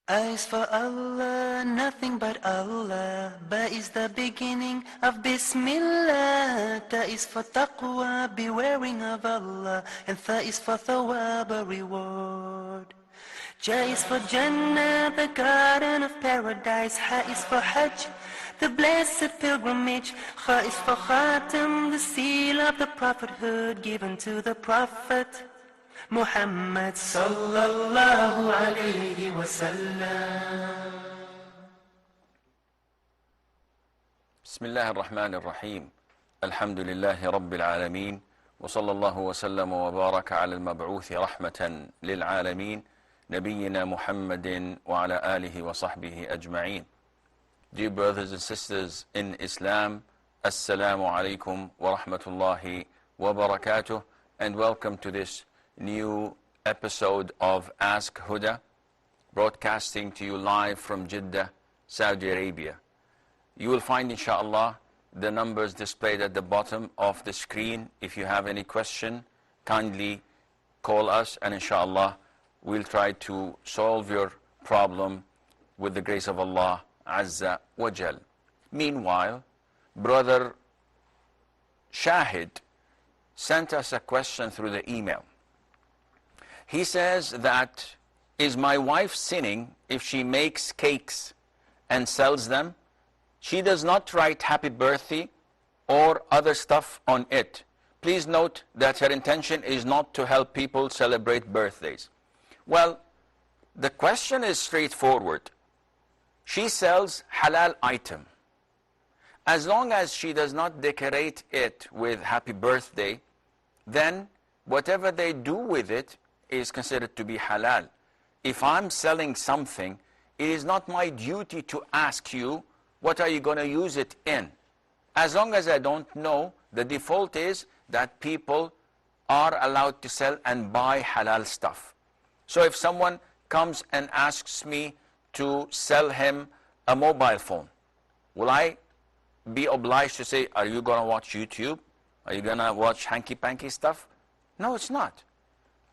A is for Allah, nothing but Allah. Ba is the beginning of Bismillah. Ta is for taqwa, bewaring of Allah. And Tha is for thawab, a reward. Ja is for Jannah, the garden of paradise. Ha is for Hajj, the blessed pilgrimage. Kha is for Khatam, the seal of the prophethood given to the Prophet Muhammad sallallahu alayhi wa sallam. بسم الله الرحمن الرحيم الحمد لله رب العالمين وصلى الله وسلم وبارك على المبعوث رحمة للعالمين نبينا محمد وعلى آله وصحبه أجمعين. Dear brothers and sisters in Islam, Assalamu alaikum wa rahmatullahi wa barakatuh, and welcome to this new episode of Ask Huda, broadcasting to you live from Jeddah, Saudi Arabia. You will find, inshallah, the numbers displayed at the bottom of the screen. If you have any question, kindly call us, and inshallah, we'll try to solve your problem with the grace of Allah Azza wa Jal. Meanwhile, Brother Shahid sent us a question through the email. He says that, is my wife sinning if she makes cakes and sells them? She does not write happy birthday or other stuff on it. Please note that her intention is not to help people celebrate birthdays. Well, the question is straightforward. She sells halal item. As long as she does not decorate it with happy birthday, then whatever they do with it is considered to be halal. If I'm selling something, it is not my duty to ask you, what are you going to use it in? As long as I don't know, the default is that people are allowed to sell and buy halal stuff. So if someone comes and asks me to sell him a mobile phone, will I be obliged to say, are you going to watch YouTube? Are you going to watch hanky-panky stuff? No, it's not.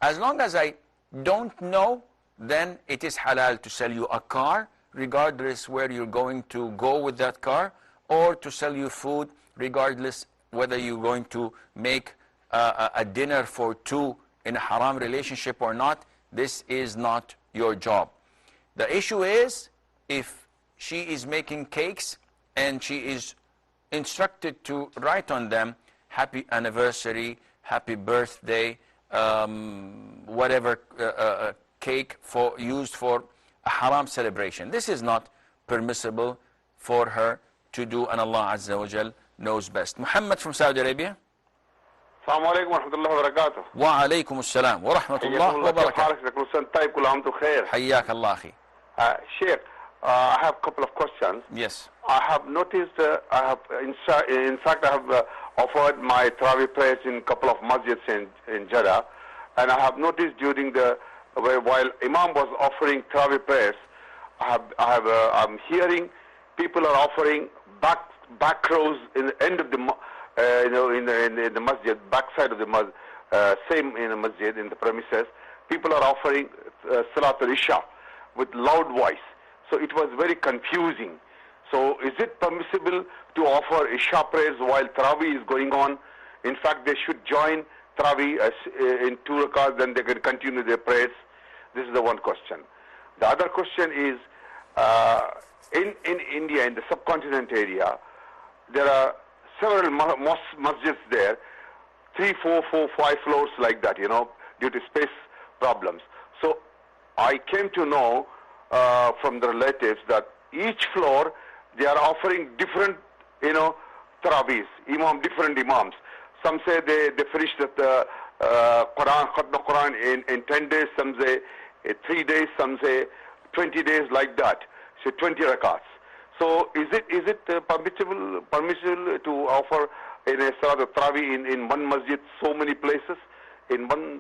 As long as I don't know, then it is halal to sell you a car, regardless where you're going to go with that car, or to sell you food, regardless whether you're going to make a dinner for two in a haram relationship or not. This is not your job. The issue is, if she is making cakes and she is instructed to write on them, happy anniversary, happy birthday, whatever cake used for a haram celebration. This is not permissible for her to do, and Allah Azza wa Jal knows best. Muhammad from Saudi Arabia. السلام عليكم ورحمة الله وبركاته. وعليكم السلام ورحمة الله وبركاته. كل سنة طيب كل عام بخير. حياك الله أخي. Sheikh, I have a couple of questions. Yes. I have noticed, in fact, I have offered my Tarawih prayers in a couple of masjids in Jeddah, and I have noticed during while Imam was offering Tarawih prayers, I'm hearing people are offering back rows in the end of the in the masjid, backside of the masjid, same in the masjid, in the premises. People are offering Salatul Isha with loud voice. So it was very confusing. So is it permissible to offer Isha prayers while Tarawih is going on? In fact, they should join Tarawih in 2 rakats, then they can continue their prayers. This is the one question. The other question is, in India, in the subcontinent area, there are several masjids there, 3, 4, 5 floors like that, due to space problems. So I came to know from the relatives that each floor they are offering different, Tarawihs, different imams. Some say they finish the Quran, Khatm Quran in 10 days, some say 3 days, some say 20 days, like that. So 20 rakats. So is it permissible to offer in a Salat Tarawih in one masjid, so many places in one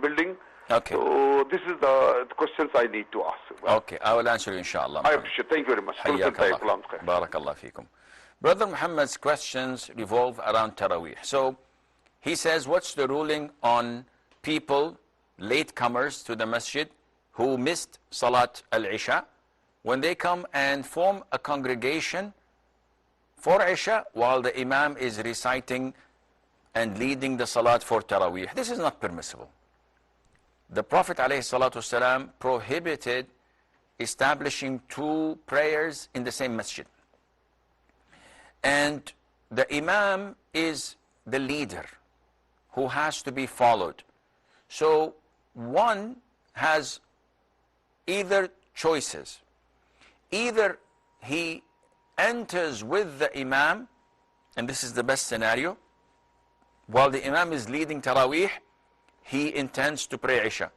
building? Okay. So this is the questions I need to ask. Okay, I will answer you, inshallah. I appreciate it. Thank you very much. Barakallah feekum. Brother Muhammad's questions revolve around Taraweeh. So he says, what's the ruling on people, latecomers to the masjid, who missed Salat al-Isha when they come and form a congregation for Isha while the Imam is reciting and leading the Salat for Taraweeh. This is not permissible. The Prophet ﷺ prohibited establishing two prayers in the same masjid. And the Imam is the leader who has to be followed. So one has either choices. Either he enters with the Imam, and this is the best scenario, while the Imam is leading Taraweeh, he intends to pray Isha.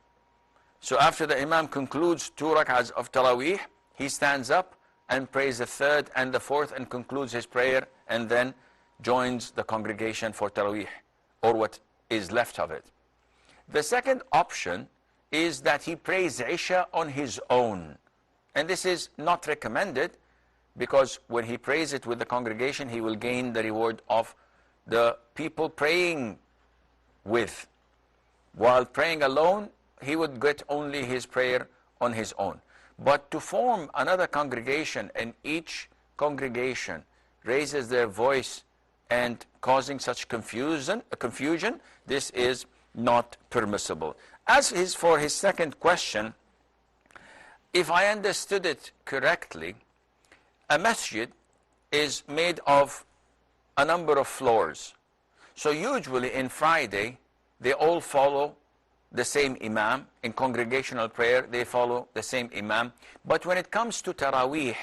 So after the Imam concludes 2 rak'ahs of Taraweeh, he stands up and prays the third and the fourth and concludes his prayer, and then joins the congregation for Taraweeh, or what is left of it. The second option is that he prays Isha on his own. And this is not recommended, because when he prays it with the congregation, he will gain the reward of the people praying with. While praying alone, he would get only his prayer on his own. But to form another congregation, and each congregation raises their voice and causing such confusion, this is not permissible. As for his second question, if I understood it correctly, a masjid is made of a number of floors. So usually in Friday, they all follow the same Imam. In congregational prayer, they follow the same Imam. But when it comes to Taraweeh,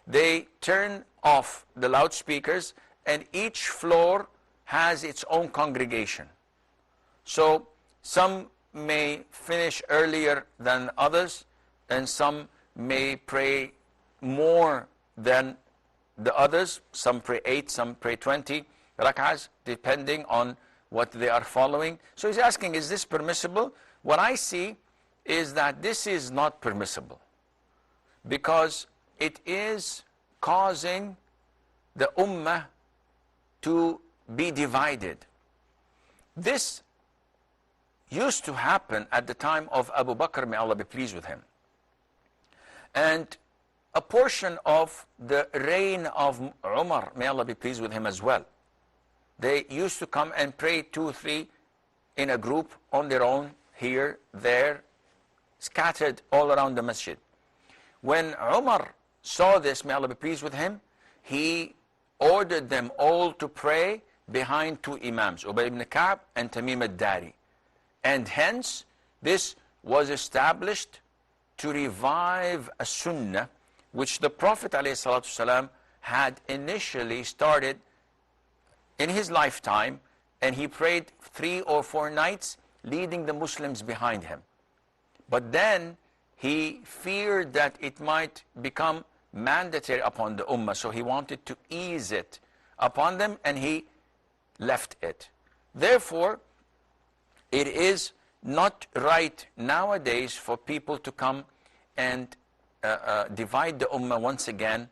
they turn off the loudspeakers, and each floor has its own congregation. So some may finish earlier than others, and some may pray more than the others. Some pray 8, some pray 20 rak'ahs, depending on what they are following. So he's asking, is this permissible? What I see is that this is not permissible, because it is causing the ummah to be divided. This used to happen at the time of Abu Bakr, may Allah be pleased with him. And a portion of the reign of Umar, may Allah be pleased with him as well. They used to come and pray 2 or 3 in a group on their own, here, there, scattered all around the masjid. When Umar saw this, may Allah be pleased with him, he ordered them all to pray behind 2 imams, Ubay ibn Ka'b and Tamim al-Dari. And hence, this was established to revive a sunnah which the Prophet ﷺ had initially started in his lifetime, and he prayed 3 or 4 nights leading the Muslims behind him. But then he feared that it might become mandatory upon the ummah, so he wanted to ease it upon them, and he left it. Therefore, it is not right nowadays for people to come and divide the ummah once again,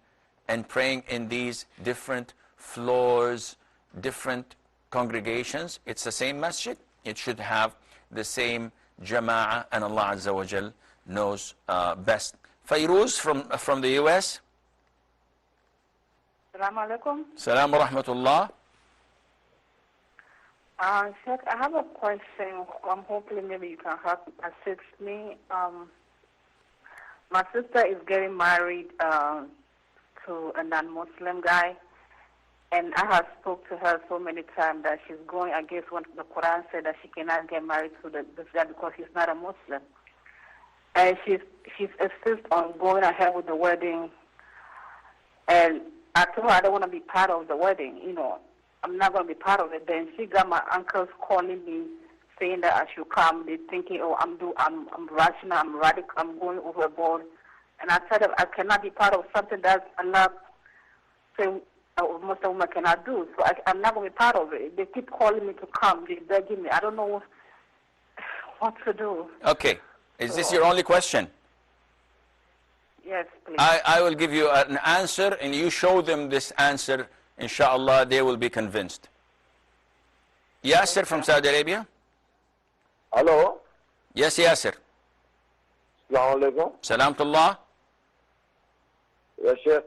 and praying in these different floors, different congregations. It's the same masjid. It should have the same jama'ah, and Allah Azza wa Jal knows best. Fayruz from the US. Assalamu alaikum. Salam wa rahmatullah. Sheikh, I have a question. I'm hoping maybe you can help assist me. My sister is getting married to a non-Muslim guy, and I have spoke to her so many times that she's going against what the Quran said, that she cannot get married to this guy because he's not a Muslim. And she's insists on going ahead with the wedding. And I told her I don't want to be part of the wedding. You know, I'm not going to be part of it. Then she got my uncles calling me, saying that I should come. They're thinking, oh, I'm rational, I'm radical, I'm going overboard. And I said that I cannot be part of something that Allah saying most women cannot do. So I'm not going to be part of it. They keep calling me to come. They're begging me. I don't know what to do. Okay. Is this your only question? Yes, please. I will give you an answer, and you show them this answer. Inshallah, they will be convinced. Yasser from Saudi Arabia. Hello. Yes, Yasser. Assalamu alaikum. Salam to Allah. Yes, Sheikh.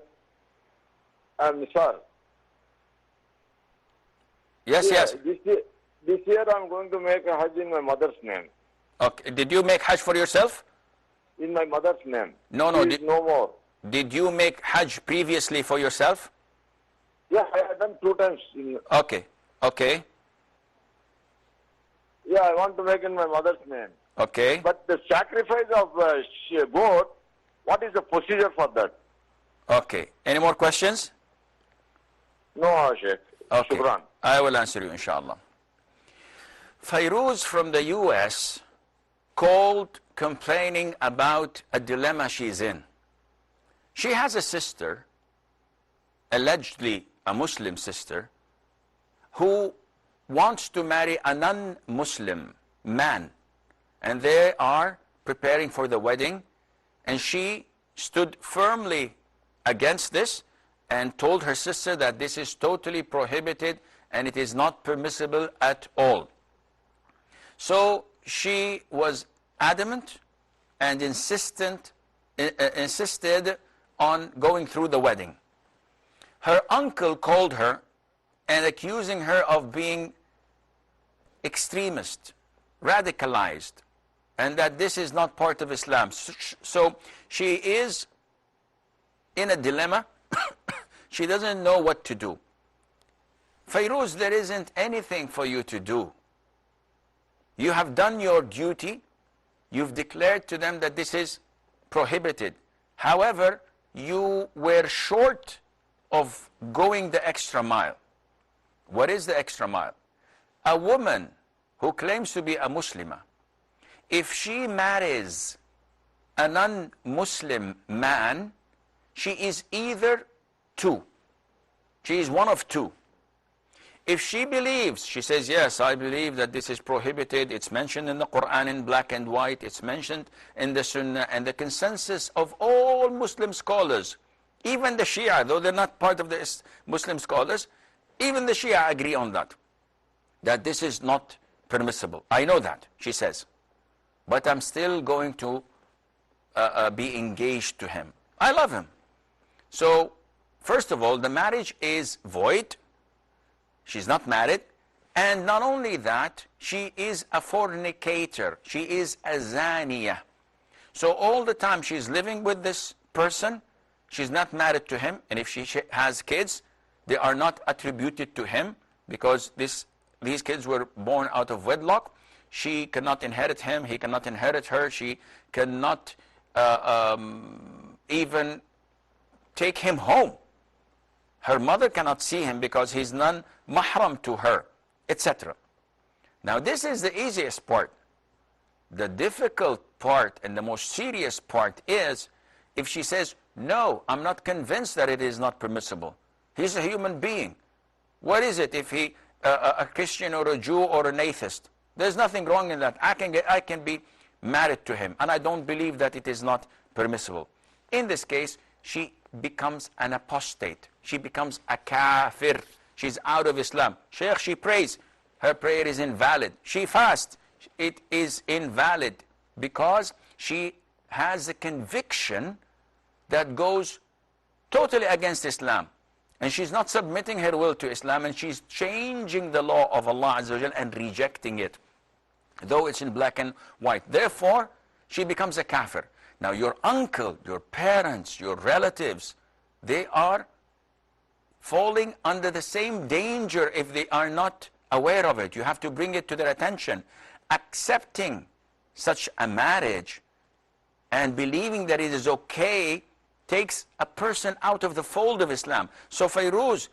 I'm sorry. Yes, Yeah, yes. this year I'm going to make a Hajj in my mother's name. Okay. Did you make Hajj for yourself? In my mother's name. No, She no. is no more. Did you make Hajj previously for yourself? Yeah, I have done 2 times. Okay. Okay. Yeah, I want to make in my mother's name. Okay. But the sacrifice of goat, what is the procedure for that? Okay. Any more questions? No, Sheikh. Okay. Shukran. I will answer you, inshallah. Fairuz from the US called complaining about a dilemma she's in. She has a sister, allegedly a Muslim sister, who wants to marry a non-Muslim man. And they are preparing for the wedding. And she stood firmly against this and told her sister that this is totally prohibited and it is not permissible at all. So she was adamant and insisted on going through the wedding. Her uncle called her and accusing her of being extremist, radicalized, and that this is not part of Islam. So she is in a dilemma. She doesn't know what to do. Fairuz, there isn't anything for you to do. You have done your duty. You've declared to them that this is prohibited. However, you were short of going the extra mile. What is the extra mile? A woman who claims to be a Muslimah, if she marries a non-Muslim man, she is either two. She is one of two. If she believes, she says, yes, I believe that this is prohibited. It's mentioned in the Quran in black and white. It's mentioned in the Sunnah, and the consensus of all Muslim scholars, even the Shia, though they're not part of the Muslim scholars, even the Shia agree on that this is not permissible. I know that, she says. But I'm still going to be engaged to him. I love him. So, first of all, the marriage is void. She's not married. And not only that, she is a fornicator. She is a zaniya. So all the time she's living with this person, she's not married to him. And if she has kids, they are not attributed to him because these kids were born out of wedlock. She cannot inherit him. He cannot inherit her. She cannot even take him home. Her mother cannot see him because he's non-mahram to her, etc. Now this is the easiest part. The difficult part and the most serious part is if she says, no, I'm not convinced that it is not permissible. He's a human being. What is it if he, a Christian or a Jew or an atheist? There's nothing wrong in that. I can be married to him, and I don't believe that it is not permissible. In this case, she becomes an apostate. She becomes a kafir. She's out of Islam. Sheikh, she prays. Her prayer is invalid. She fasts. It is invalid because she has a conviction that goes totally against Islam. And she's not submitting her will to Islam, and she's changing the law of Allah Azza wa Jal and rejecting it, though it's in black and white. Therefore, she becomes a kafir. Now your uncle, your parents, your relatives, they are falling under the same danger if they are not aware of it. You have to bring it to their attention. Accepting such a marriage and believing that it is okay takes a person out of the fold of Islam. So Fairuz,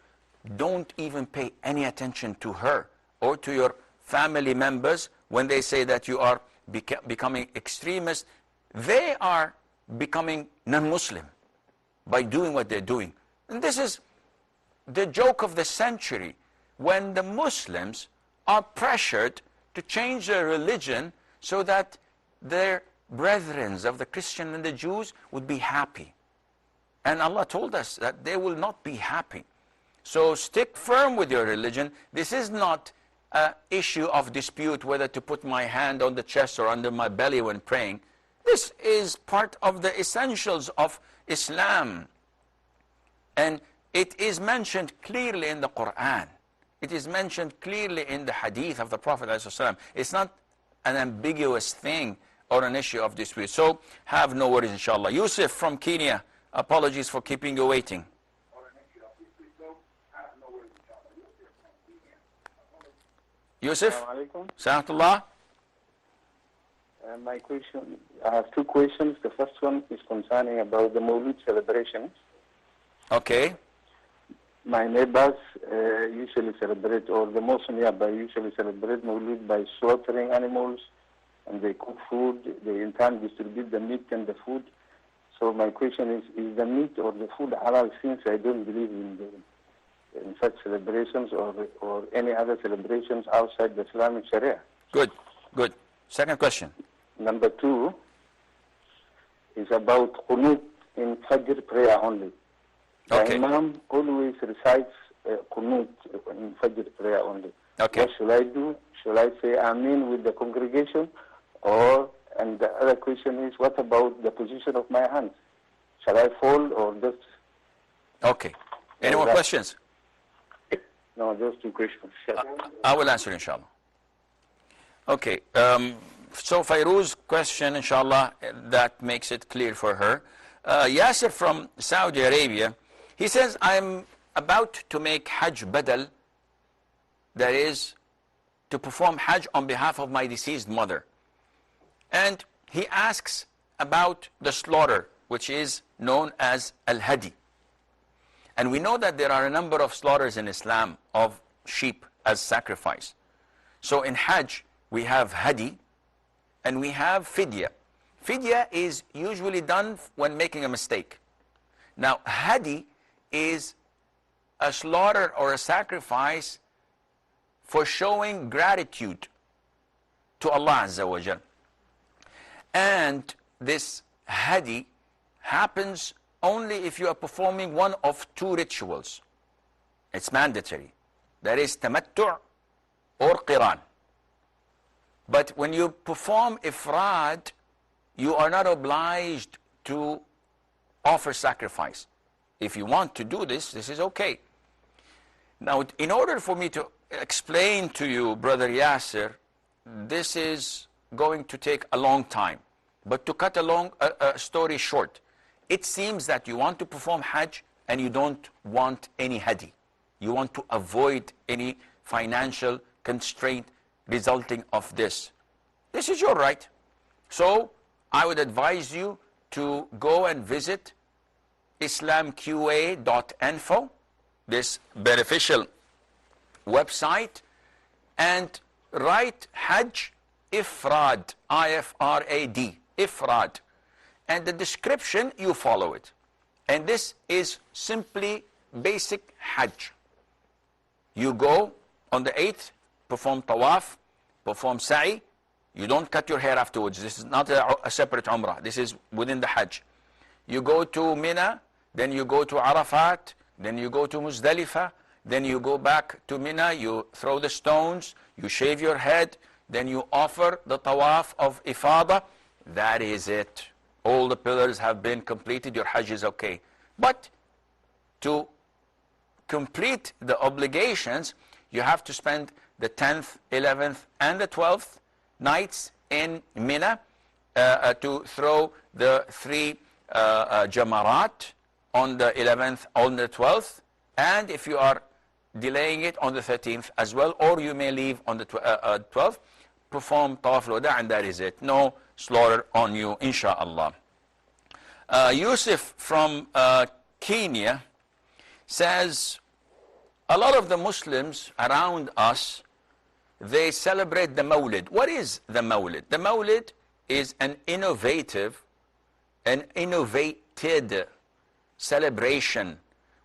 don't even pay any attention to her or to your family members when they say that you are becoming extremist. They are becoming non-Muslim by doing what they're doing. And this is the joke of the century, when the Muslims are pressured to change their religion so that their brethren of the Christian and the Jews would be happy. And Allah told us that they will not be happy. So stick firm with your religion. This is not an issue of dispute whether to put my hand on the chest or under my belly when praying. This is part of the essentials of Islam. And it is mentioned clearly in the Quran. It is mentioned clearly in the hadith of the Prophet ﷺ. It's not an ambiguous thing or an issue of dispute. So have no worries, inshallah. Yusuf from Kenya, apologies for keeping you waiting. Yusuf, Salatullah. My question, I have two questions. The first one is concerning about the Mawlid celebrations. Okay. My neighbors usually celebrate, or the Muslim nearby usually celebrate Mawlid by slaughtering animals, and they cook food. They in turn distribute the meat and the food. So my question is the meat or the food halal, since I don't believe in such celebrations or any other celebrations outside the Islamic Sharia? Good, good. Second question. Number two is about Qunut in Fajr prayer only. Okay. The Imam always recites Qunut in Fajr prayer only. Okay. What should I do? Should I say Amin with the congregation? And the other question is, what about the position of my hands? Shall I fold or just... Okay. Any more questions? No, just two questions. I will answer, inshallah. Okay. So Fairuz's question, inshallah, that makes it clear for her. Yasser from Saudi Arabia, he says, I'm about to make Hajj Badal, that is, to perform Hajj on behalf of my deceased mother. And he asks about the slaughter, which is known as Al-Hadi. And we know that there are a number of slaughters in Islam of sheep as sacrifice. So in Hajj, we have Hadi and we have Fidya. Fidya is usually done when making a mistake. Now, Hadi is a slaughter or a sacrifice for showing gratitude to Allah Azza wa Jal. And this Hadi happens only if you are performing one of two rituals. It's mandatory. That is Tamattu' or Qiran. But when you perform Ifrad, you are not obliged to offer sacrifice. If you want to do this, this is okay. Now, in order for me to explain to you, Brother Yasser, this is going to take a long time. But to cut a long story short, it seems that you want to perform Hajj and you don't want any Hadi. You want to avoid any financial constraint resulting of this. This is your right. So I would advise you to go and visit islamqa.info, this beneficial website, and write Hajj Ifrad, I-F-R-A-D, Ifrad. And the description, you follow it. And this is simply basic Hajj. You go on the 8th, perform Tawaf, perform Sa'i. You don't cut your hair afterwards. This is not a separate Umrah. This is within the Hajj. You go to Mina, then you go to Arafat, then you go to Muzdalifah, then you go back to Mina, you throw the stones, you shave your head, then you offer the Tawaf of Ifada. That is it. All the pillars have been completed, your Hajj is okay. But to complete the obligations, you have to spend the 10th, 11th, and the 12th nights in Mina to throw the 3 Jamarat on the 11th, on the 12th, and if you are delaying it on the 13th as well, or you may leave on the 12th, perform Tawaf al-Wada, and that is it. No slaughter on you, inshallah. Yusuf from Kenya says, a lot of the Muslims around us, they celebrate the Mawlid. What is the Mawlid? The Mawlid is an innovated celebration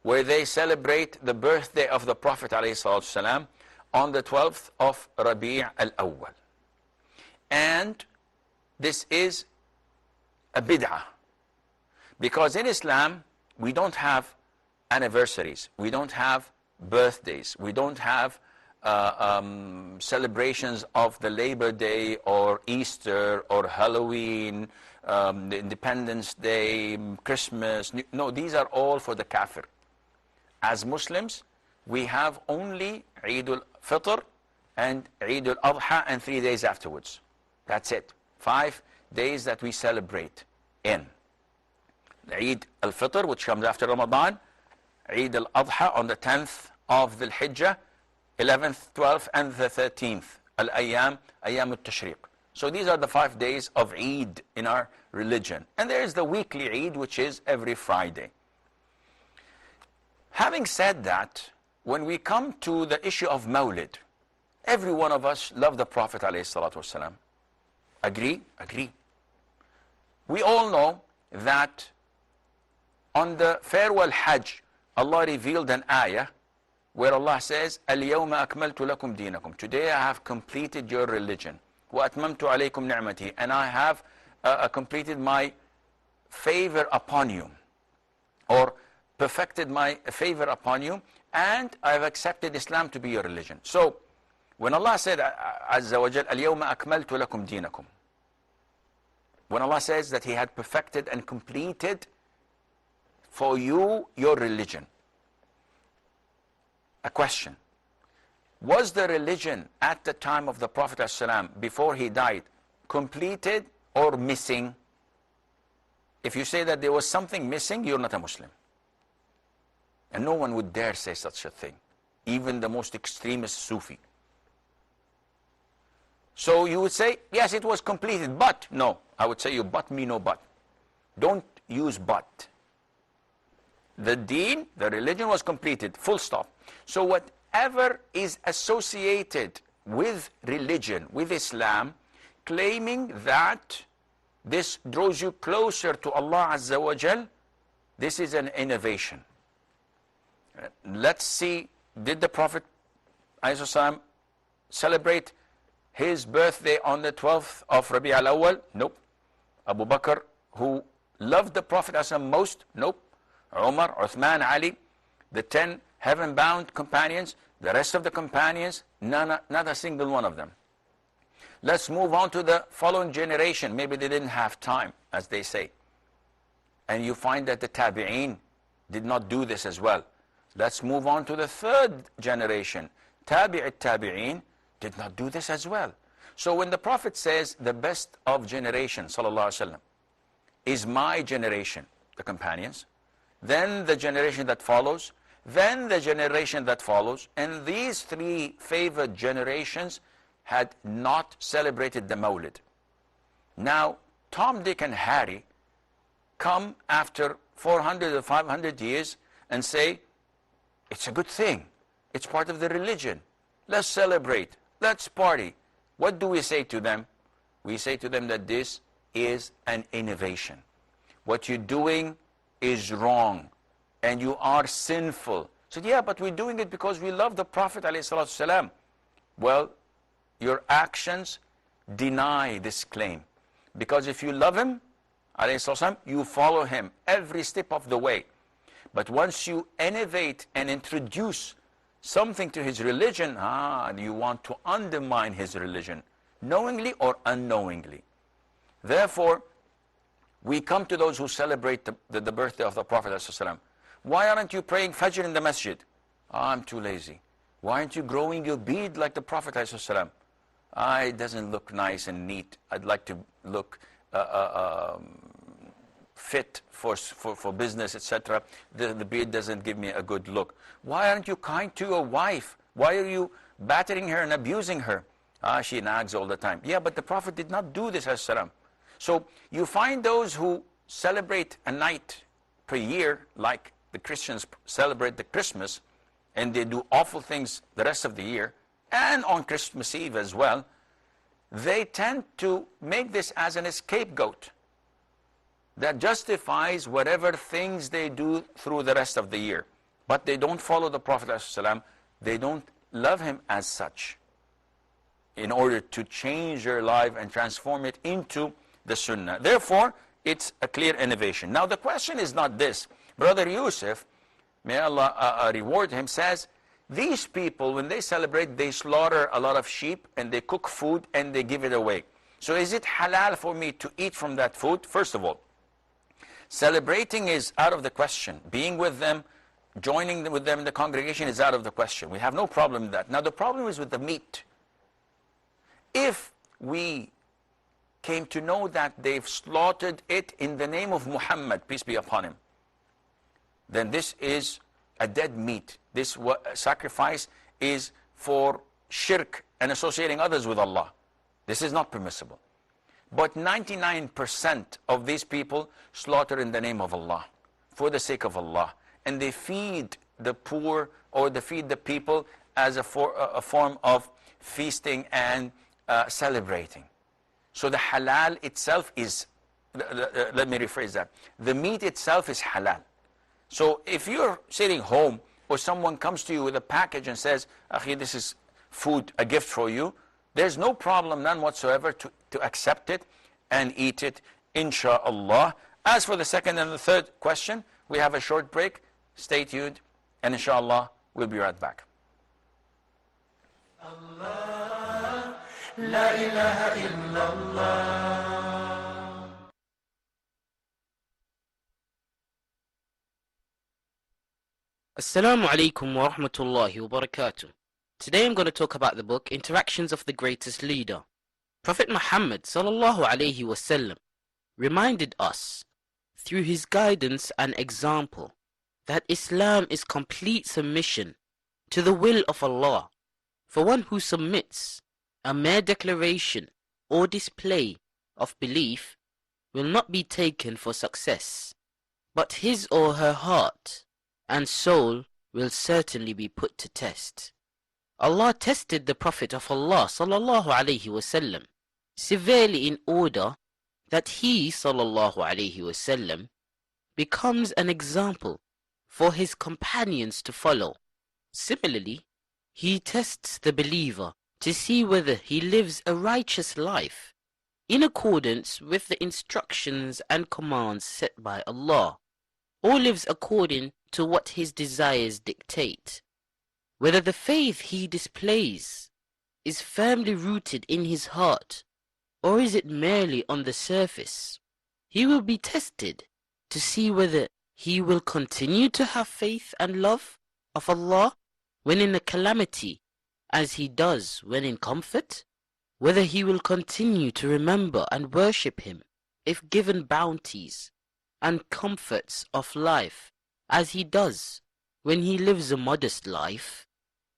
where they celebrate the birthday of the Prophet ﷺ on the 12th of Rabi' al-Awwal. And this is a bid'ah. Because in Islam, we don't have anniversaries. We don't have birthdays. We don't have celebrations of the Labor Day or Easter or Halloween, the Independence Day, Christmas. No, these are all for the kafir. as Muslims, we have only Eid al-Fitr and Eid al-Adha and 3 days afterwards. That's it. 5 days that we celebrate in. Eid al-Fitr, which comes after Ramadan, Eid al-Adha on the 10th of the Hijjah, 11th, 12th, and the 13th, Al-Ayyam, Ayyam al-Tashriq. So these are the 5 days of Eid in our religion. And there is the weekly Eid, which is every Friday. Having said that, when we come to the issue of Mawlid, every one of us love the Prophet ﷺ. Agree? Agree. We all know that on the farewell Hajj, Allah revealed an ayah where Allah says, الْيَوْمَ أَكْمَلْتُ لَكُمْ دِينَكُمْ. Today I have completed your religion. وَأَتْمَمْتُ عَلَيْكُمْ نِعْمَتِي. And I have completed my favor upon you, or perfected my favor upon you, and I have accepted Islam to be your religion. So, when Allah said, Azza wa Jal, الْيَوْمَ أَكْمَلْتُ لَكُمْ دِينَكُمْ, when Allah says that He had perfected and completed for you your religion, a question: was the religion at the time of the Prophet ﷺ, before he died, completed or missing? If you say that there was something missing, you're not a Muslim. And no one would dare say such a thing, even the most extremist Sufi. So you would say, yes, it was completed, but no. I would say, you but me, no but. Don't use but. The deen, the religion was completed, full stop. So whatever is associated with religion, with Islam, claiming that this draws you closer to Allah Azza wa Jal, this is an innovation. Let's see, did the Prophet ﷺ celebrate his birthday on the 12th of Rabi' al-Awwal? Nope. Abu Bakr, who loved the Prophet ﷺ most? Nope. Umar, Uthman, Ali, the 10 heaven-bound companions, the rest of the companions, not a single one of them. Let's move on to the following generation. Maybe they didn't have time, as they say. And you find that the Tabi'een did not do this as well. Let's move on to the third generation. Tabi'een did not do this as well. So when the Prophet says the best of generation, sallallahu alaihi wasallam, is my generation, the companions, then the generation that follows, then the generation that follows, and these 3 favored generations had not celebrated the Mawlid. Now, Tom, Dick, and Harry come after 400 or 500 years and say, it's a good thing. It's part of the religion. Let's celebrate. Let's party. What do we say to them? We say to them that this is an innovation. What you're doing is wrong, and you are sinful. So yeah, but we're doing it because we love the Prophet ﷺ. Well, your actions deny this claim. Because if you love him, ﷺ, you follow him every step of the way. But once you innovate and introduce something to his religion, you want to undermine his religion, knowingly or unknowingly. Therefore, we come to those who celebrate the birthday of the Prophet ﷺ. Why aren't you praying Fajr in the masjid? I'm too lazy. Why aren't you growing your beard like the Prophet ﷺ? It doesn't look nice and neat. I'd like to look fit for business, etc. The beard doesn't give me a good look. Why aren't you kind to your wife? Why are you battering her and abusing her? She nags all the time. Yeah, but the Prophet did not do this, ﷺ. So you find those who celebrate a night per year, like the Christians celebrate the Christmas, and they do awful things the rest of the year, and on Christmas Eve as well. They tend to make this as an scapegoat that justifies whatever things they do through the rest of the year. But they don't follow the Prophet ﷺ. They don't love him as such in order to change their life and transform it into the Sunnah. Therefore, it's a clear innovation. Now the question is not this. Brother Yusuf, may Allah reward him, says, these people, when they celebrate, they slaughter a lot of sheep and they cook food and they give it away. So is it halal for me to eat from that food? First of all, celebrating is out of the question. Being with them, joining with them in the congregation is out of the question. We have no problem with that. Now the problem is with the meat. If we came to know that they've slaughtered it in the name of Muhammad, peace be upon him, then this is a dead meat. This sacrifice is for shirk and associating others with Allah. This is not permissible. But 99% of these people slaughter in the name of Allah, for the sake of Allah. And they feed the poor or they feed the people as a form of feasting and celebrating. So the halal itself is, let me rephrase that. The meat itself is halal. So if you're sitting home or someone comes to you with a package and says, Akhi, this is food, a gift for you, there's no problem, none whatsoever, to accept it and eat it, insha'Allah. As for the second and the third question, we have a short break. Stay tuned, and insha'Allah, we'll be right back. Allah, la ilaha illallah. Assalamu alaikum wa rahmatullahi wa barakatuh. Today I'm going to talk about the book Interactions of the Greatest Leader. Prophet Muhammad sallallahu alaihi wasallam reminded us through his guidance and example that Islam is complete submission to the will of Allah. For one who submits, a mere declaration or display of belief will not be taken for success, but his or her heart and soul will certainly be put to test. Allah tested the Prophet of Allah sallallahu alaihi wasallam severely in order that he sallallahu alaihi wasallam becomes an example for his companions to follow. Similarly, he tests the believer to see whether he lives a righteous life in accordance with the instructions and commands set by Allah, or lives according to what his desires dictate. Whether the faith he displays is firmly rooted in his heart, or is it merely on the surface. He will be tested to see whether he will continue to have faith and love of Allah when in a calamity, as he does when in comfort, whether he will continue to remember and worship him if given bounties and comforts of life, as he does when he lives a modest life.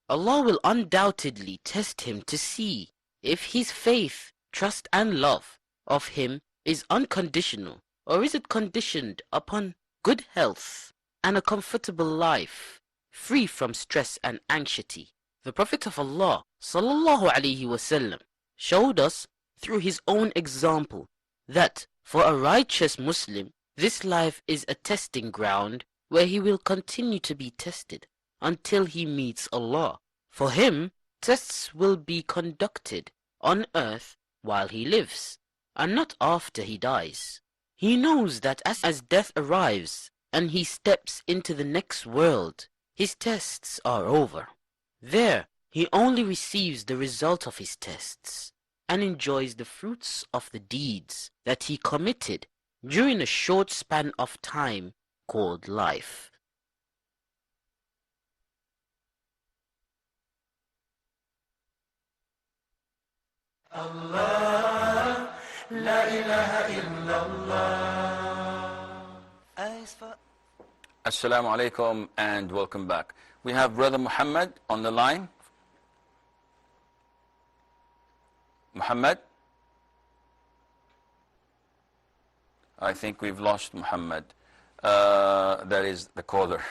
Allah will undoubtedly test him to see if his faith, trust and love of him is unconditional, or is it conditioned upon good health and a comfortable life, free from stress and anxiety. The Prophet of Allah sallallahu alaihi wasallam showed us through his own example that for a righteous Muslim, this life is a testing ground where he will continue to be tested until he meets Allah. For him, tests will be conducted on earth while he lives, and not after he dies. He knows that as death arrives and he steps into the next world, his tests are over. There, he only receives the result of his tests and enjoys the fruits of the deeds that he committed during a short span of time called life. Allah, la ilaha illallah. Assalamu alaikum and welcome back. We have Brother Muhammad on the line. Muhammad? I think we've lost Muhammad. That is the caller.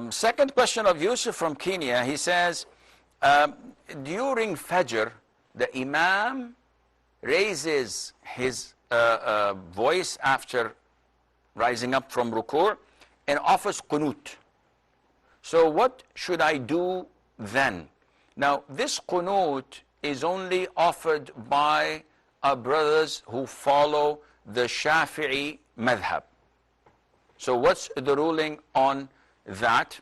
Second question of Yusuf from Kenya. He says, during Fajr, the Imam raises his voice after rising up from ruku' and offers qunut. So what should I do then? Now this qunut is only offered by our brothers who follow the Shafi'i madhab. So what's the ruling on that?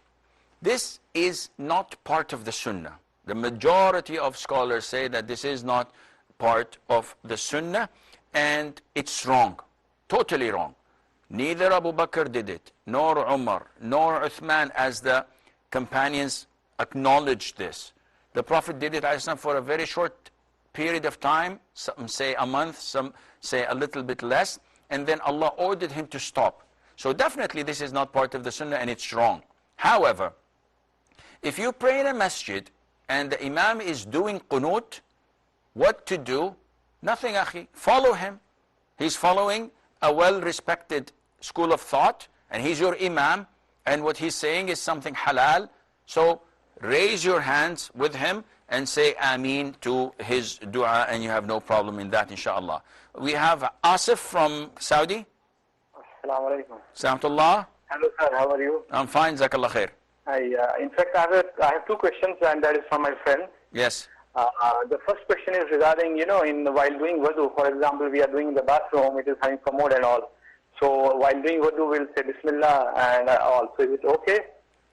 This is not part of the sunnah. The majority of scholars say that this is not part of the sunnah, and it's wrong, totally wrong, Neither Abu Bakr did it, nor Umar, nor Uthman as the companions acknowledged this. The Prophet did it for a very short period of time, some say a month, some say a little bit less, and then Allah ordered him to stop. So definitely this is not part of the Sunnah and it's wrong. However, if you pray in a masjid and the Imam is doing qunut, what to do? Nothing, akhi. Follow him. He's following a well-respected school of thought, and he's your Imam, and what he's saying is something halal. So raise your hands with him and say Ameen to his dua, and you have no problem in that, inshaAllah. We have Asif from Saudi. Assalamu alaikum. Salamtullah. Hello sir, how are you? I'm fine, Jazakallah khair. In fact, I have two questions, and that is from my friend. Yes. The first question is regarding, while doing wudu, for example, we are doing in the bathroom, it is having commode and all. So while doing wudu, we'll say Bismillah and all. So is it okay?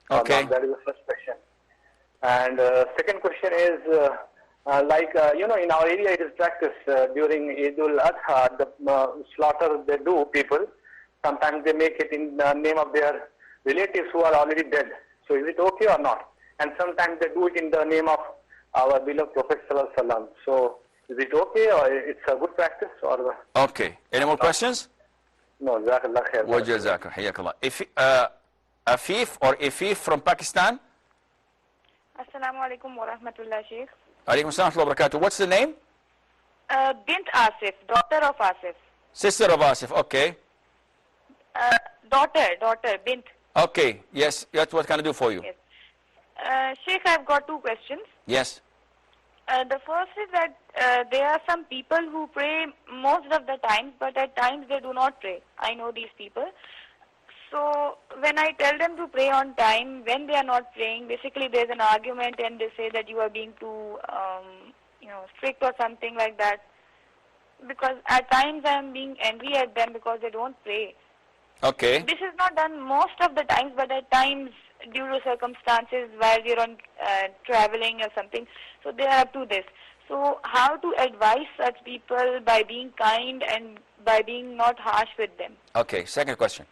Okay. That is the first question. And second question is, in our area it is practiced during Eidul Adha, the slaughter they do people. Sometimes they make it in the name of their relatives who are already dead. So is it okay or not? And sometimes they do it in the name of our beloved Prophet Sallallahu Alaihi Wasallam. So is it okay, or it's a good practice? Or Okay. Any more questions? No, Jazakallah khair. Wa jazakallah, hayakallah. Afif or Ifif from Pakistan? Assalamu alaikum wa rahmatullah, Sheikh. Alaikum salam wa barakatuh. What's the name? Bint Asif, daughter of Asif. Sister of Asif, okay. Daughter, Bint. Okay, yes, that's what can I do for you? Yes. Sheikh, I've got two questions. Yes. The first is that there are some people who pray most of the times, but at times they do not pray. I know these people. So when I tell them to pray on time, when they are not praying, basically there's an argument and they say that you are being too, strict or something like that. Because at times I am being angry at them because they don't pray. Okay. This is not done most of the times, but at times due to circumstances while you're on traveling or something, so they are up to this. So how to advise such people by being kind and by being not harsh with them? Okay, second question.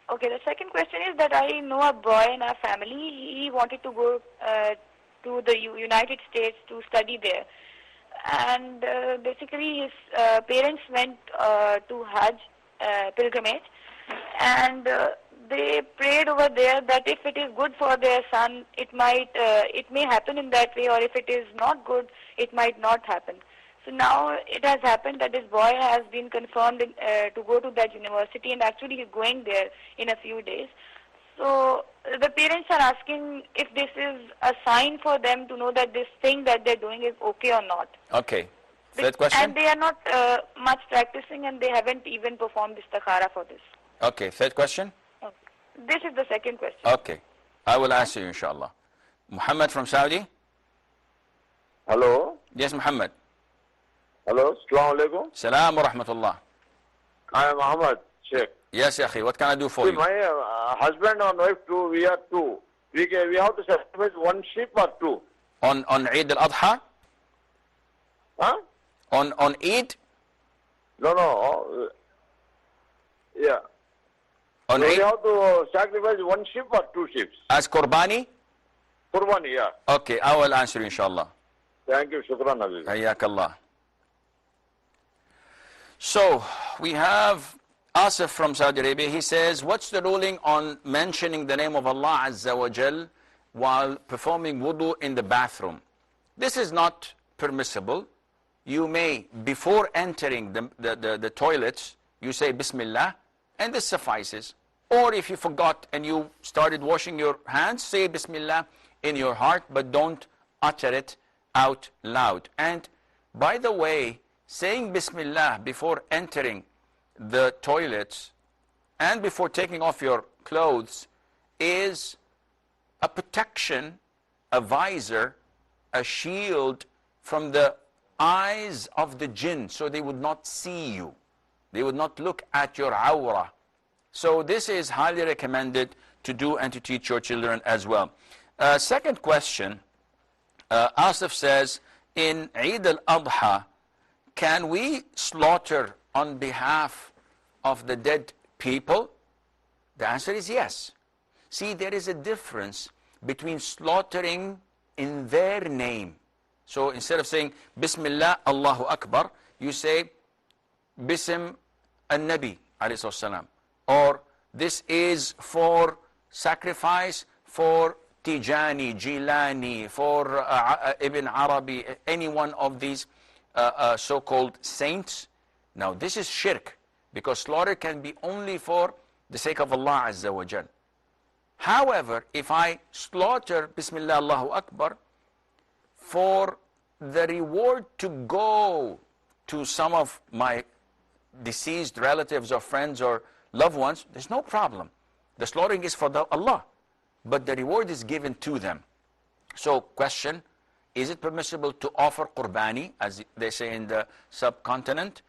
Okay, the second question is that I know a boy in our family. He wanted to go to the United States to study there. And basically his parents went to Hajj pilgrimage, and they prayed over there that if it is good for their son, it may happen in that way, or if it is not good, it might not happen. So now it has happened that this boy has been confirmed to go to that university, and actually he's going there in a few days. So the parents are asking if this is a sign for them to know that this thing that they're doing is okay or not. Okay. Third question? And they are not much practicing, and they haven't even performed istikhara for this. Okay, third question? Okay. This is the second question. Okay. I will answer you, inshallah. Muhammad from Saudi? Hello? Yes, Muhammad. Hello? Assalamu alaikum. Salam wa rahmatullah. I am Muhammad Sheikh. Yes, Akhi. What can I do for you? My husband and wife too, we are two. We have to sacrifice one sheep or two. On Eid al-Adha? Huh? On Eid? No. Yeah. On So we Eid? have to sacrifice one sheep or two sheep. As Qurbani? Qurbani, yeah. Okay, I will answer you, inshallah. Thank you. Shukran, Aziz. Hayyakallah. So, we have Asif from Saudi Arabia. He says, what's the ruling on mentioning the name of Allah Azza wa Jal while performing wudu in the bathroom? This is not permissible. You may, before entering the toilets, you say Bismillah, and this suffices. Or if you forgot and you started washing your hands, say Bismillah in your heart, but don't utter it out loud. And by the way, saying Bismillah before entering the toilets and before taking off your clothes is a protection, a visor, a shield from the eyes of the jinn, so they would not see you. They would not look at your awrah. So this is highly recommended to do and to teach your children as well. Second question, Asif says, in Eid al-Adha, can we slaughter on behalf of the dead people? The answer is yes. See, there is a difference between slaughtering in their name. So instead of saying Bismillah, Allahu Akbar, you say Bism al-Nabi alayhi salam, or this is for sacrifice for Tijani, Jilani, for Ibn Arabi, any one of these so-called saints. Now this is shirk, because slaughter can be only for the sake of Allah Azza wa Jal. However, if I slaughter Bismillah Allahu Akbar for the reward to go to some of my deceased relatives or friends or loved ones, there's no problem. The slaughtering is for Allah, but the reward is given to them. So question, is it permissible to offer qurbani, as they say in the subcontinent,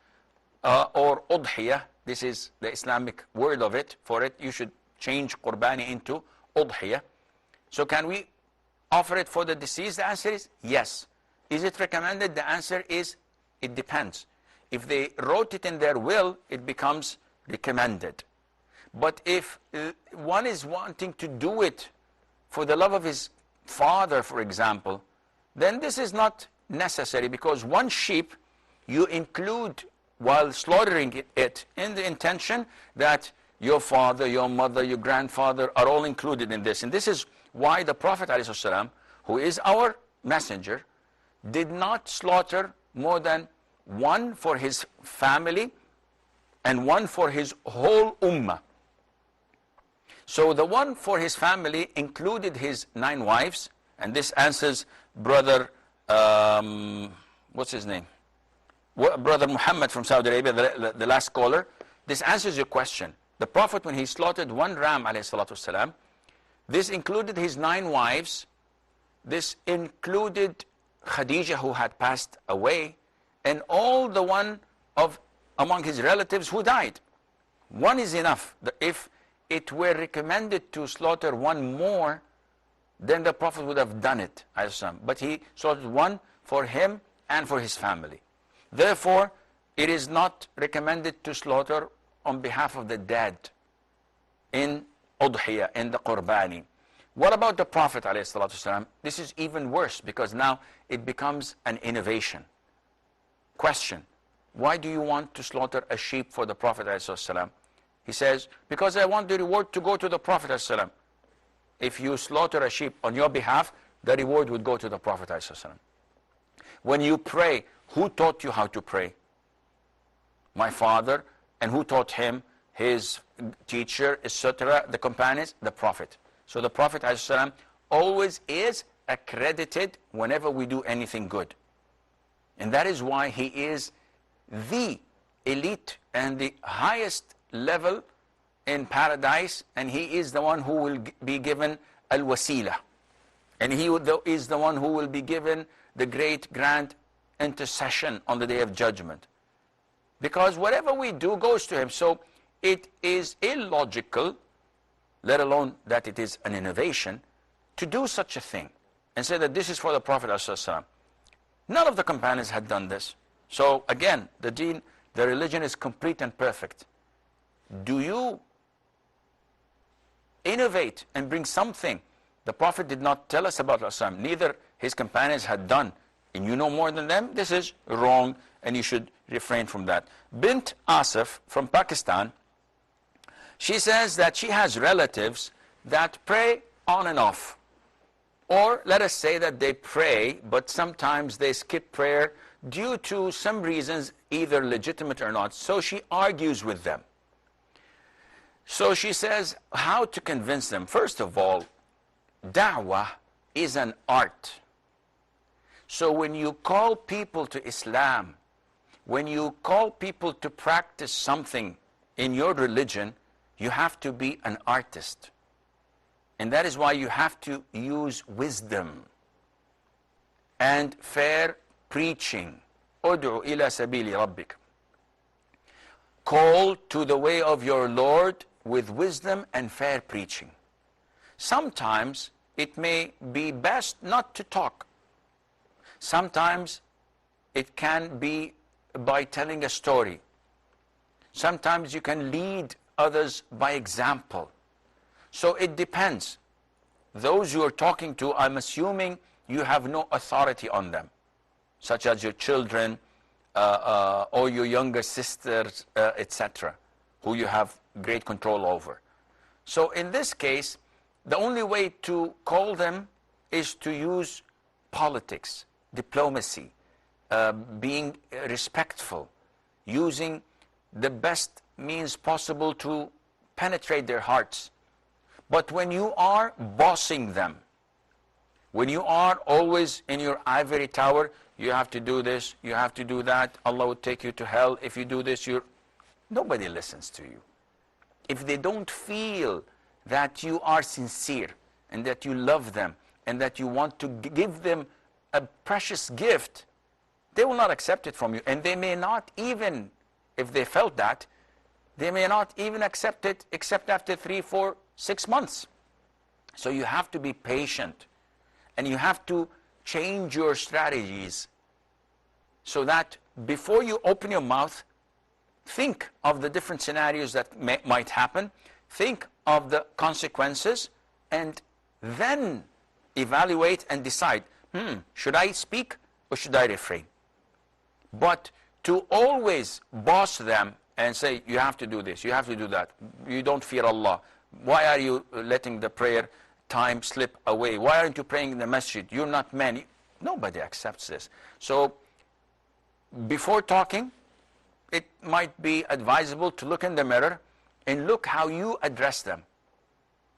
or udhiyah? This is the Islamic word of it. For it, you should change qurbani into udhiyah. So can we offer it for the deceased? The answer is yes. Is it recommended? The answer is it depends. If they wrote it in their will, it becomes recommended. But if one is wanting to do it for the love of his father, for example, then this is not necessary, because one sheep you include while slaughtering it in the intention that your father, your mother, your grandfather are all included in this. And this is why the Prophet ﷺ, who is our messenger, did not slaughter more than one for his family and one for his whole ummah. So the one for his family included his 9 wives, and this answers brother, what's his name? Brother Muhammad from Saudi Arabia, the last caller. This answers your question. The Prophet, when he slaughtered 1 ram, ﷺ, this included his 9 wives, this included Khadijah, who had passed away, and all the one of among his relatives who died. One is enough. If it were recommended to slaughter 1 more, then the Prophet would have done it, but he slaughtered 1 for him and for his family. Therefore, it is not recommended to slaughter on behalf of the dead in udhiyah, in the qurbani. What about the Prophet ﷺ? This is even worse, because now it becomes an innovation. Question, why do you want to slaughter a sheep for the Prophet ﷺ? He says, because I want the reward to go to the Prophet ﷺ. If you slaughter a sheep on your behalf, the reward would go to the Prophet ﷺ. When you pray, who taught you how to pray? My father. And who taught him? His teacher, etc., the companions, the Prophet. So the Prophet ﷺ always is accredited whenever we do anything good. And that is why he is the elite and the highest level in paradise, and he is the one who will be given al-wasila. And he is the one who will be given the great grand intercession on the Day of Judgment. Because whatever we do goes to him. So it is illogical, let alone that it is an innovation, to do such a thing and say that this is for the Prophet ﷺ. None of the companions had done this. So again, the deen, the religion is complete and perfect. Do you innovate and bring something the Prophet did not tell us about ﷺ, neither his companions had done, and you know more than them? This is wrong, and you should refrain from that. Bint Asif from Pakistan, she says that she has relatives that pray on and off. Or let us say that they pray, but sometimes they skip prayer due to some reasons, either legitimate or not. So she argues with them. So she says how to convince them. First of all, da'wah is an art. So when you call people to Islam, when you call people to practice something in your religion, you have to be an artist. And that is why you have to use wisdom and fair preaching. Ud'u ila sabili rabbik. Call to the way of your Lord with wisdom and fair preaching. Sometimes it may be best not to talk. Sometimes it can be by telling a story. Sometimes you can lead others by example. So it depends. Those you are talking to, I'm assuming you have no authority on them, such as your children or your younger sisters, etc., who you have great control over. So in this case, the only way to call them is to use politics, diplomacy, being respectful, using the best means possible to penetrate their hearts. But when you are bossing them, when you are always in your ivory tower, you have to do this, you have to do that, Allah will take you to hell if you do this, nobody listens to you. If they don't feel that you are sincere and that you love them and that you want to give them a precious gift, they will not accept it from you. And they may not even, if they felt that, they may not even accept it except after 3, 4, 6 months. So you have to be patient and you have to change your strategies so that before you open your mouth, think of the different scenarios that might happen, think of the consequences, and then evaluate and decide, should I speak or should I refrain? But to always boss them and say, you have to do this, you have to do that, you don't fear Allah, why are you letting the prayer time slip away, why aren't you praying in the masjid, you're not man. Nobody accepts this. So before talking, it might be advisable to look in the mirror and look how you address them.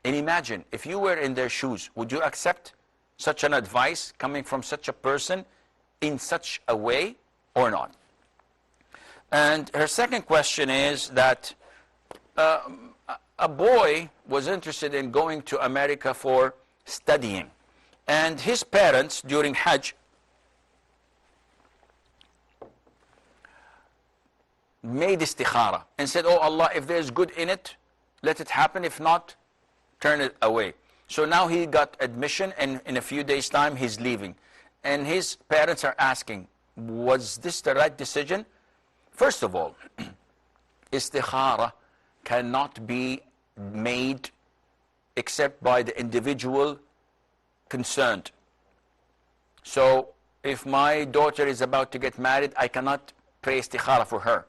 And imagine, if you were in their shoes, would you accept such an advice coming from such a person in such a way or not? And her second question is that a boy was interested in going to America for studying. And his parents, during Hajj, made istikhara and said, oh Allah, if there's good in it, let it happen. If not, turn it away. So now he got admission, and in a few days' time, he's leaving. And his parents are asking, was this the right decision? First of all, istikhara cannot be made except by the individual concerned. So if my daughter is about to get married, I cannot pray istikhara for her.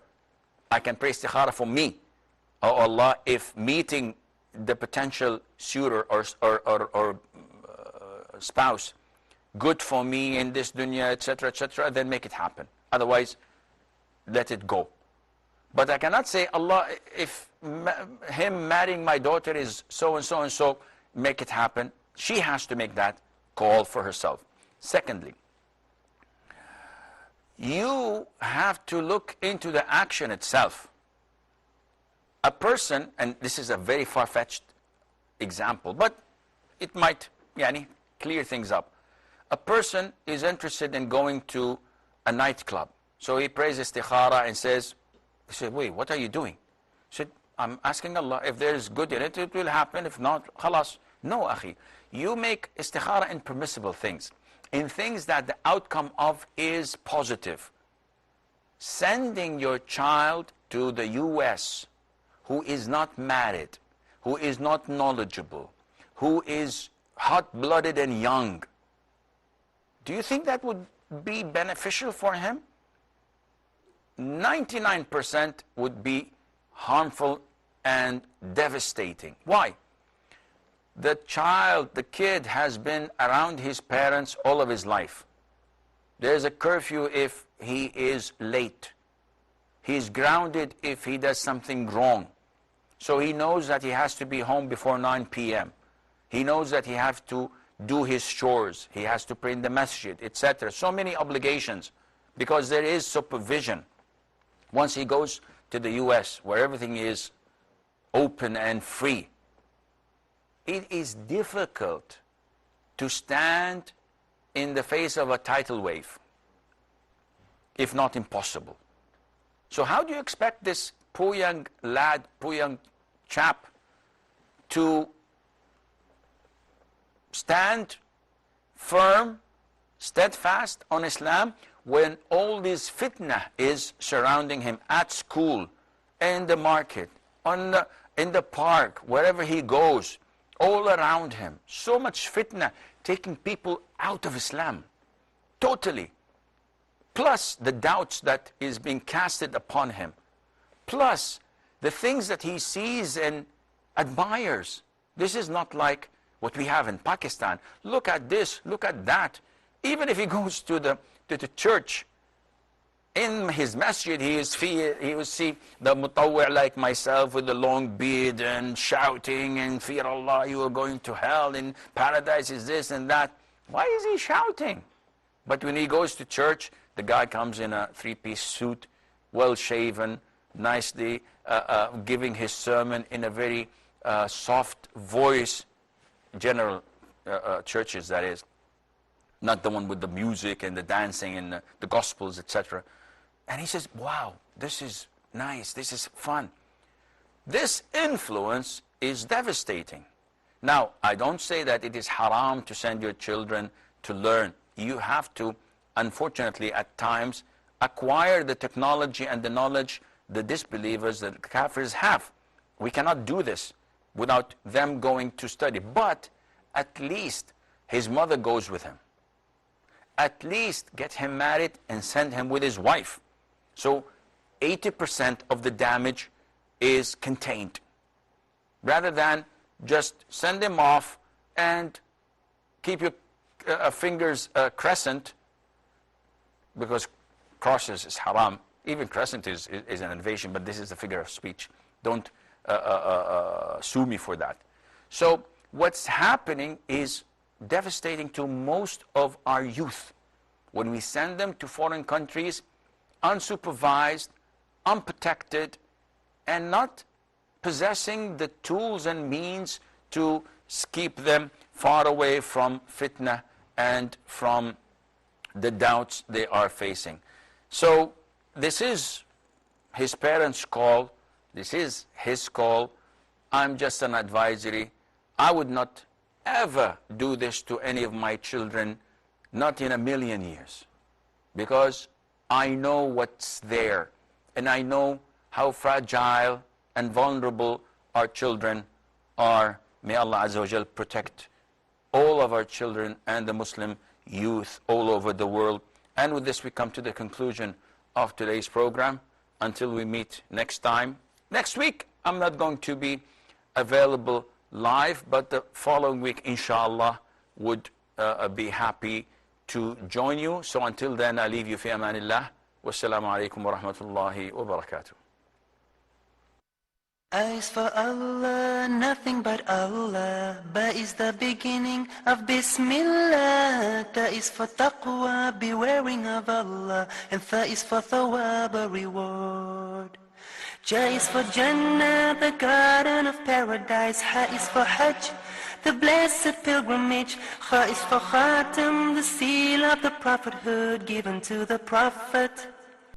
I can pray istikhara for me. Oh Allah, if meeting the potential suitor or spouse good for me in this dunya, etc., then make it happen. Otherwise, let it go. But I cannot say, Allah, if him marrying my daughter is so and so and so, make it happen. She has to make that call for herself. Secondly, you have to look into the action itself. A person, and this is a very far-fetched example, but it might clear things up. A person is interested in going to a nightclub. So he prays istikhara and says, wait, what are you doing? He said, I'm asking Allah, if there is good in it, it will happen. If not, khalas. No, akhi. You make istikhara in permissible things, in things that the outcome of is positive. Sending your child to the US, who is not married, who is not knowledgeable, who is hot-blooded and young, do you think that would be beneficial for him? 99% would be harmful and devastating. Why? The child, the kid has been around his parents all of his life. There's a curfew if he is late. He's grounded if he does something wrong. So he knows that he has to be home before 9 p.m. He knows that he has to do his chores. He has to pray in the masjid, etc. So many obligations because there is supervision. Once he goes to the US, where everything is open and free, it is difficult to stand in the face of a tidal wave, if not impossible. So how do you expect this poor young lad, poor young chap to stand firm, steadfast on Islam when all this fitna is surrounding him at school, in the market, in the park, wherever he goes, all around him. So much fitna, taking people out of Islam, totally. Plus the doubts that is being casted upon him. Plus the things that he sees and admires. This is not like what we have in Pakistan. Look at this, look at that. Even if he goes to the church, in his masjid, he will see the mutawwi' like myself with the long beard and shouting and fear Allah, you are going to hell, and paradise is this and that. Why is he shouting? But when he goes to church, the guy comes in a three-piece suit, well shaven, nicely, giving his sermon in a very soft voice. General churches, that is, not the one with the music and the dancing and the gospels, etc. And he says, wow, this is nice, this is fun. This influence is devastating. Now, I don't say that it is haram to send your children to learn. You have to, unfortunately, at times, acquire the technology and the knowledge the disbelievers, the kafirs have. We cannot do this without them going to study. But at least his mother goes with him. At least get him married and send him with his wife. So 80% of the damage is contained. Rather than just send him off and keep your fingers crescent, because crosses is haram. Even crescent is an innovation, but this is a figure of speech. Don't sue me for that. So what's happening is devastating to most of our youth. When we send them to foreign countries, unsupervised, unprotected, and not possessing the tools and means to keep them far away from fitna and from the doubts they are facing. So this is his parents' call. This is his call. I'm just an advisory. I would not ever do this to any of my children, not in a million years, because I know what's there, and I know how fragile and vulnerable our children are. May Allah Azza wa Jal protect all of our children and the Muslim youth all over the world. And with this we come to the conclusion of today's program. Until we meet next time. Next week I'm not going to be available live, but the following week inshallah would be happy to join you. So until then, I leave you fi amanillah. Wassalamu alaikum wa rahmatullahi wa barakatuh. A is for Allah, nothing but Allah. Ba is the beginning of Bismillah. Ta is for taqwa, bewaring of Allah. And Tha is for thawab, a reward. Ja is for Jannah, the garden of paradise. Ha is for Hajj, the blessed pilgrimage. Kha is for Khatam, the seal of the prophethood given to the Prophet.